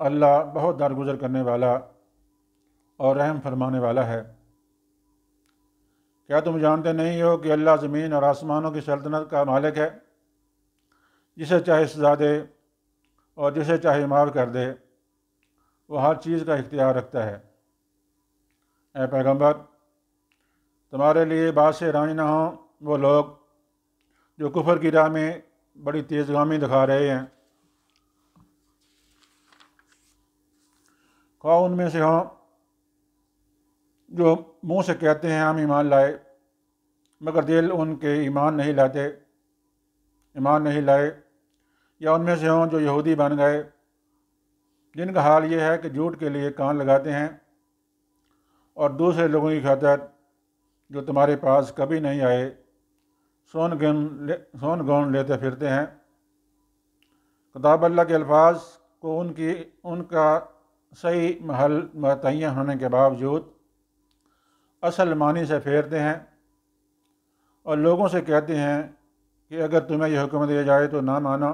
اللہ بہت درگزر کرنے والا اور رحم فرمانے والا ہے۔ کیا تم جانتے نہیں ہو کہ اللہ زمین اور آسمانوں کی سلطنت کا مالک ہے؟ جسے چاہے سزا دے اور جسے چاہے معاف کر دے، وہ ہر چیز کا اختیار رکھتا ہے۔ اے پیغمبر، تمہارے لیے بات سے رانی نہ ہوں وہ لوگ جو کفر کی راہ میں بڑی تیز گامی دکھا رہے ہیں، خواہ ان میں سے ہوں جو منہ سے کہتے ہیں ہم ایمان لائے، مگر دل ان کے ایمان نہیں لائے، یا ان میں سے ہوں جو یہودی بن گئے، جن کا حال یہ ہے کہ جھوٹ کے لیے کان لگاتے ہیں اور دوسرے لوگوں کی خاطر جو تمہارے پاس کبھی نہیں آئے سون گون لیتے پھرتے ہیں۔ کتاب اللہ کے الفاظ کو ان کا صحیح محل متعین ہونے کے باوجود اصل معنی سے پھیرتے ہیں اور لوگوں سے کہتے ہیں کہ اگر تمہیں یہ حکم دیا جائے تو نہ مانو،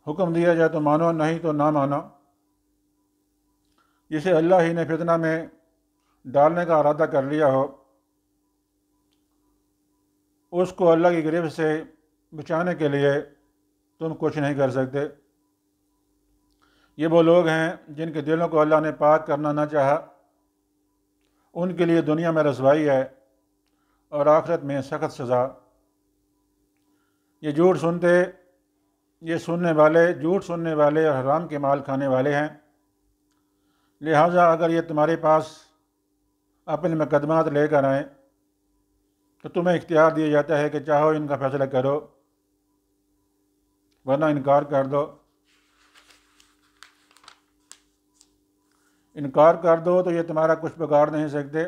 حکم دیا جائے تو مانو، نہیں تو نہ مانو۔ جسے اللہ ہی نے فتنہ میں ڈالنے کا ارادہ کر لیا ہو، اس کو اللہ کی گرفت سے بچانے کے لیے تم کچھ نہیں کر سکتے۔ یہ وہ لوگ ہیں جن کے دلوں کو اللہ نے پاک کرنا نہ چاہا، ان کے لیے دنیا میں رسوائی ہے اور آخرت میں سخت سزا۔ یہ جھوٹ سننے والے اور حرام کے مال کھانے والے ہیں، لہٰذا اگر یہ تمہارے پاس اپنے مقدمات لے کر آئیں تو تمہیں اختیار دیا جاتا ہے کہ چاہو ان کا فیصلہ کرو ورنہ انکار کر دو تو یہ تمہارا کچھ بگاڑ نہیں سکتے،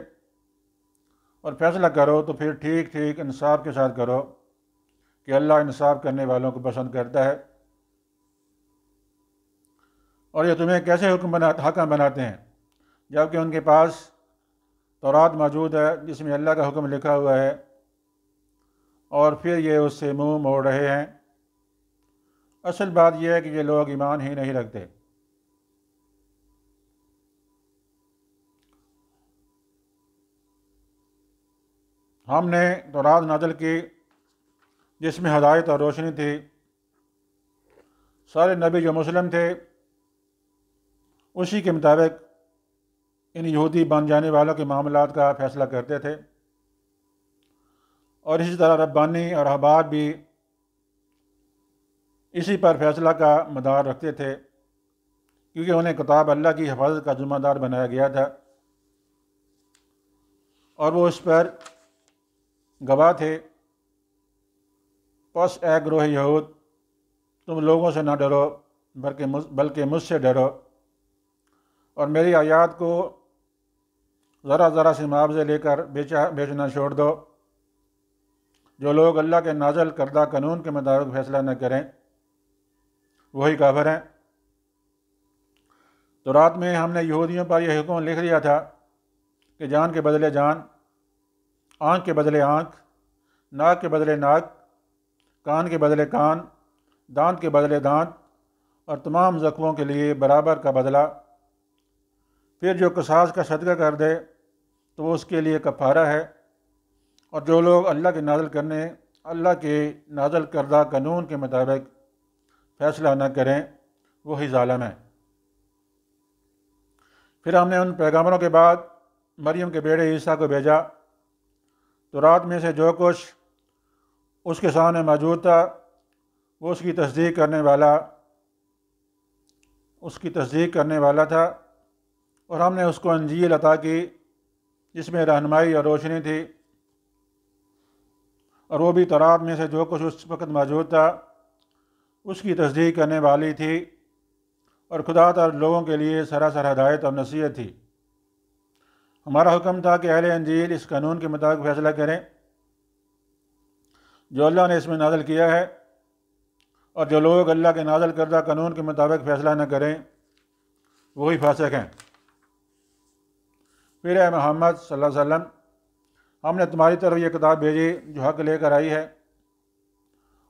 اور فیصلہ کرو تو پھر ٹھیک انصاف کے ساتھ کرو کہ اللہ انصاف کرنے والوں کو پسند کرتا ہے۔ اور یہ تمہیں کیسے حکم بناتے ہیں جبکہ ان کے پاس تورات موجود ہے جس میں اللہ کا حکم لکھا ہوا ہے، اور پھر یہ اس سے منہ موڑ رہے ہیں۔ اصل بات یہ ہے کہ یہ لوگ ایمان ہی نہیں رکھتے۔ ہم نے تورات نازل کی جس میں ہدایت اور روشنی تھی۔ سارے نبی جو مسلم تھے اسی کے مطابق ان یہودی بن جانے والوں کے معاملات کا فیصلہ کرتے تھے، اور اسی طرح ربانی اور احبار بھی اسی پر فیصلہ کا مدار رکھتے تھے، کیونکہ انہیں کتاب اللہ کی حفاظت کا ذمہ دار بنایا گیا تھا اور وہ اس پر گواہ تھے۔ پس اے گروہ یہود، تم لوگوں سے نہ ڈرو بلکہ مجھ سے ڈرو، اور میری آیات کو ذرا سے معاوضے لے کر بیچنا چھوڑ دو۔ جو لوگ اللہ کے نازل کردہ قانون کے مطابق فیصلہ نہ کریں وہی کافر ہیں۔ تورات میں ہم نے یہودیوں پر یہ حکم لکھ دیا تھا کہ جان کے بدلے جان، آنکھ کے بدلے آنکھ، ناک کے بدلے ناک، کان کے بدلے کان، دانت کے بدلے دانت، اور تمام زخموں کے لیے برابر کا بدلہ۔ پھر جو قصاص کا صدقہ کر دے تو وہ اس کے لیے کفارہ ہے، اور جو لوگ اللہ کے نازل کردہ قانون کے مطابق فیصلہ نہ کریں وہی ظالم ہیں۔ پھر ہم نے ان پیغمبروں کے بعد مریم کے بیٹے عیسیٰ کو بھیجا۔ تورات میں سے جو کچھ اس کے سامنے موجود تھا وہ اس کی تصدیق کرنے والا تھا، اور ہم نے اس کو انجیل عطا کی جس میں رہنمائی اور روشنی تھی، اور وہ بھی تورات میں سے جو کچھ اس وقت موجود تھا اس کی تصدیق کرنے والی تھی، اور خدا تعالی لوگوں کے لیے سراسر ہدایت اور نصیحت تھی۔ ہمارا حکم تھا کہ اہل انجیل اس قانون کے مطابق فیصلہ کریں جو اللہ نے اس میں نازل کیا ہے، اور جو لوگ اللہ کے نازل کردہ قانون کے مطابق فیصلہ نہ کریں وہی فاسق ہیں۔ پھر اے محمد صلی اللہ علیہ وسلم، ہم نے تمہاری طرف یہ کتاب بھیجی جو حق لے کر آئی ہے،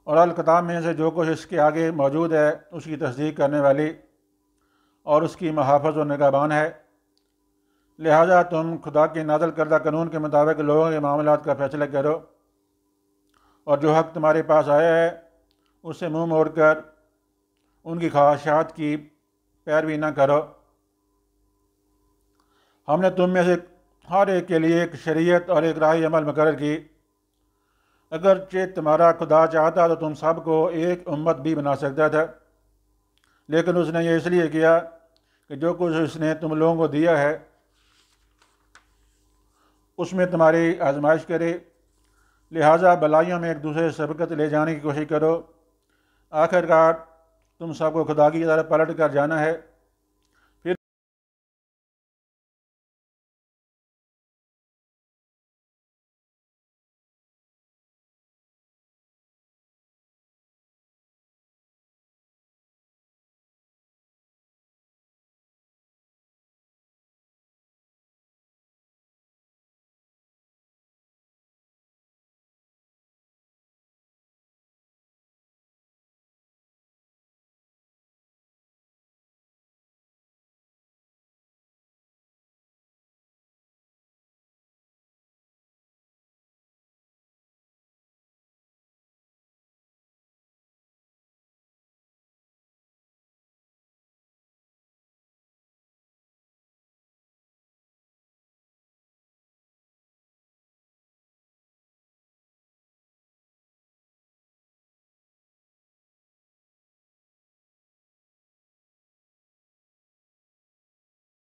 اور الکتاب میں سے جو کچھ اس کے آگے موجود ہے اس کی تصدیق کرنے والی اور اس کی محافظ و نگہبان ہے۔ لہٰذا تم خدا کے نازل کردہ قانون کے مطابق لوگوں کے معاملات کا فیصلہ کرو، اور جو حق تمہارے پاس آیا ہے اس سے منہ موڑ کر ان کی خواہشات کی پیروی نہ کرو۔ ہم نے تم میں سے ہر ایک کے لیے ایک شریعت اور ایک راہ عمل مقرر کی۔ اگرچہ تمہارا خدا چاہتا تو تم سب کو ایک امت بھی بنا سکتا تھا، لیکن اس نے یہ اس لیے کیا کہ جو کچھ اس نے تم لوگوں کو دیا ہے اس میں تمہاری آزمائش کرے۔ لہٰذا بلائیوں میں ایک دوسرے سے سبقت لے جانے کی کوشش کرو۔ آخر کار تم سب کو خدا کی طرف پلٹ کر جانا ہے۔